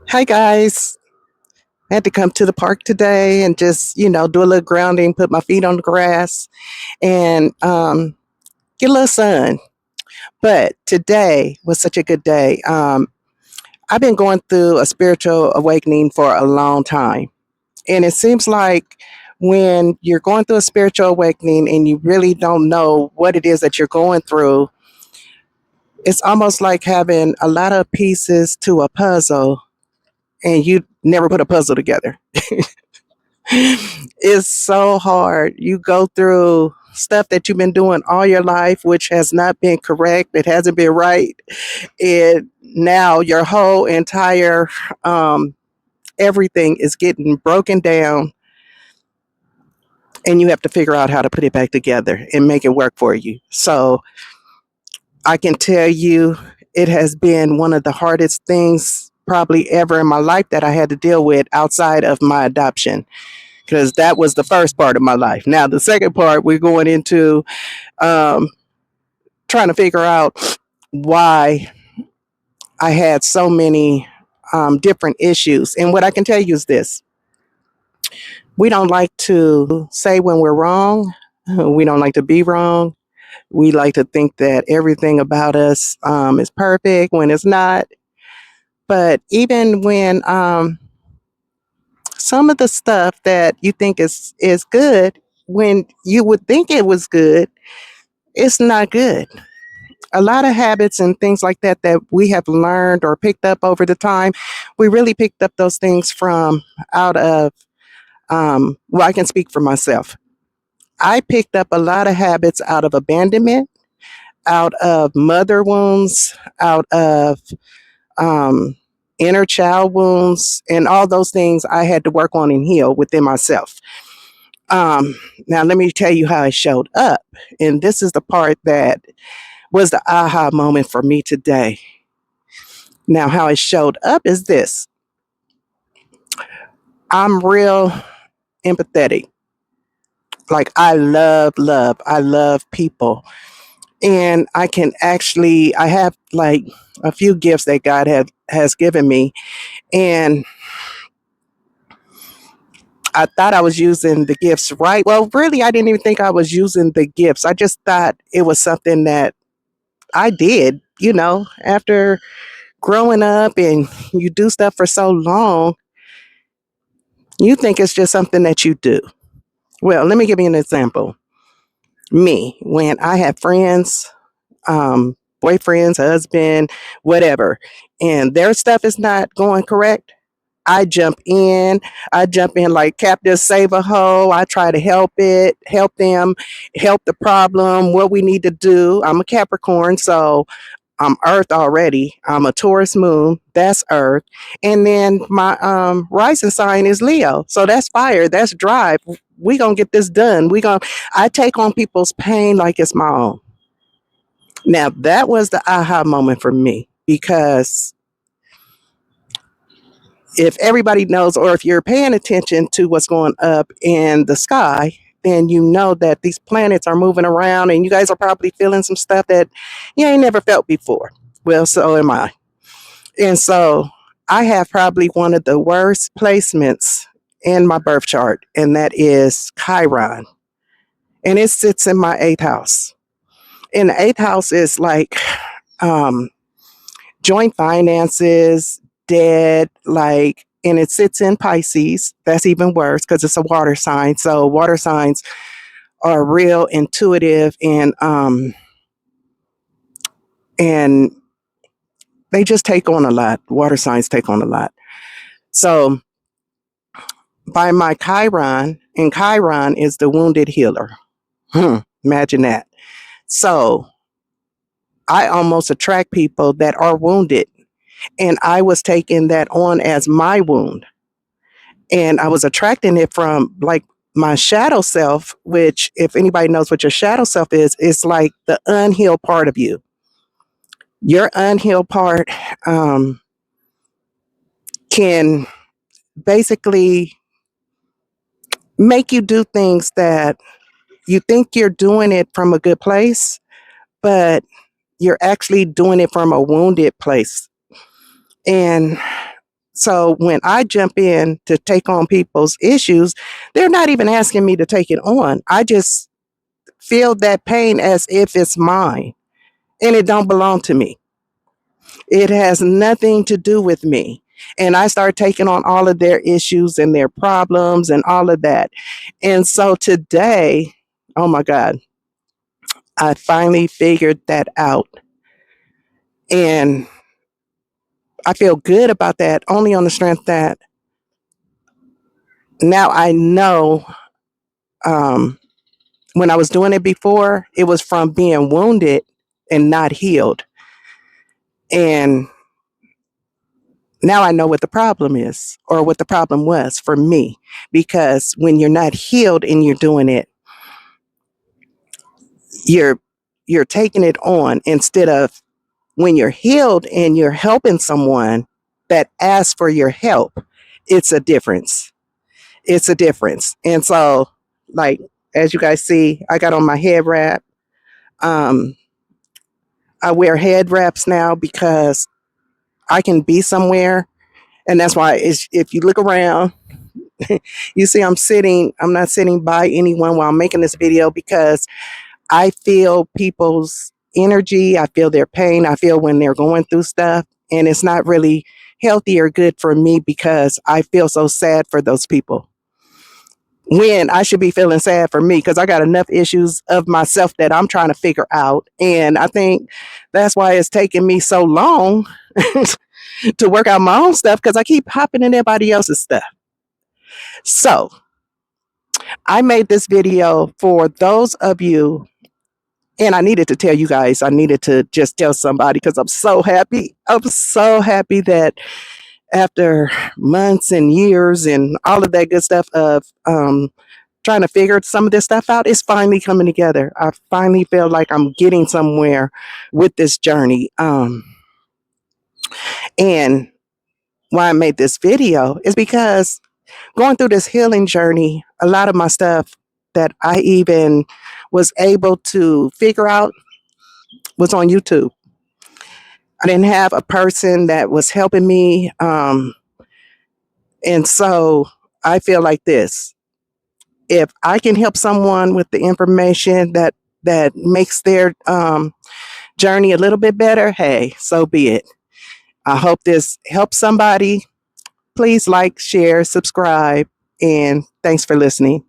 Hi guys. I had to come to the park today and just, do a little grounding, put my feet on the grass and get a little sun. But today was such a good day. I've been going through a spiritual awakening for a long time. And it seems like when you're going through a spiritual awakening and you really don't know what it is that you're going through, it's almost like having a lot of pieces to a puzzle and you never put a puzzle together. It's so hard. You go through stuff that you've been doing all your life, which has not been correct. It hasn't been right. And now your whole entire everything is getting broken down, and you have to figure out how to put it back together and make it work for you. So I can tell you, it has been one of the hardest things probably ever in my life that I had to deal with outside of my adoption, because that was the first part of my life. Now, the second part, we're going into um, trying to figure out why I had so many different issues. And what I can tell you is this: we don't like to say when we're wrong, we don't like to be wrong. We like to think that everything about us is perfect when it's not. But even when some of the stuff that you think is good, when you would think it was good, it's not good. A lot of habits and things like that that we have learned or picked up over the time, we really picked up those things from out of, well, I can speak for myself. I picked up a lot of habits out of abandonment, out of mother wounds, out of um, inner child wounds, and all those things I had to work on and heal within myself. Um, Now, let me tell you how it showed up. And this is the part that was the aha moment for me today. Now, how it showed up is this: I'm real empathetic. Like, I love people. And I can actually, I have like a few gifts that has given me. And I thought I was using the gifts right. Well, really, I didn't even think I was using the gifts. I just thought it was something that I did, after growing up and you do stuff for so long, you think it's just something that you do. Well, let me give you an example. Me, when I have friends, boyfriends, husband, whatever, and their stuff is not going correct, I jump in. I jump in like Captain Save a Hoe. I try to help them, help the problem, what we need to do. I'm a Capricorn, so I'm Earth already. I'm a Taurus moon. That's Earth. And then my rising sign is Leo. So that's fire. That's drive. We gonna get this done. I take on people's pain like it's my own. Now that was the aha moment for me, because if everybody knows, or if you're paying attention to what's going up in the sky, then you know that these planets are moving around and you guys are probably feeling some stuff that you ain't never felt before. Well, so am I. And so I have probably one of the worst placements in my birth chart, and that is Chiron. And it sits in my eighth house. And the eighth house is like um, joint finances, debt, like, and it sits in Pisces. That's even worse because it's a water sign. So water signs are real intuitive, and they just take on a lot. Water signs take on a lot. So by my Chiron, and Chiron is the wounded healer. Imagine that. So I almost attract people that are wounded, and I was taking that on as my wound. And I was attracting it from like my shadow self, which, if anybody knows what your shadow self is, it's like the unhealed part of you. Your unhealed part um, can basically make you do things that you think you're doing it from a good place, but you're actually doing it from a wounded place. And so when I jump in to take on people's issues, they're not even asking me to take it on. I just feel that pain as if it's mine and it don't belong to me. It has nothing to do with me. And I start taking on all of their issues and their problems and all of that. And so today, oh my God, I finally figured that out. And I feel good about that only on the strength that now I know, um, when I was doing it before, it was from being wounded and not healed. And now I know what the problem is or what the problem was for me. Because when you're not healed and you're doing it, you're you're taking it on instead of when you're healed and you're helping someone that asks for your help. It's a difference. It's a difference. And so, like, as you guys see, I got on my head wrap. Um, I wear head wraps now because I can be somewhere. And that's why if you look around, you see I'm not sitting by anyone while I'm making this video because I feel people's energy. I feel their pain. I feel when they're going through stuff. And it's not really healthy or good for me because I feel so sad for those people when I should be feeling sad for me because I got enough issues of myself that I'm trying to figure out. And I think that's why it's taking me so long to work out my own stuff because I keep hopping in everybody else's stuff. So I made this video for those of you, and I needed to tell you guys, I needed to just tell somebody because I'm so happy. I'm so happy that after months and years and all of that good stuff of trying to figure some of this stuff out, it's finally coming together. I finally feel like I'm getting somewhere with this journey. And why I made this video is because going through this healing journey, a lot of my stuff that I even was able to figure out was on YouTube. I didn't have a person that was helping me. And so I feel like this. If I can help someone with the information that makes their journey a little bit better, hey, so be it. I hope this helps somebody. Please like, share, subscribe, and thanks for listening.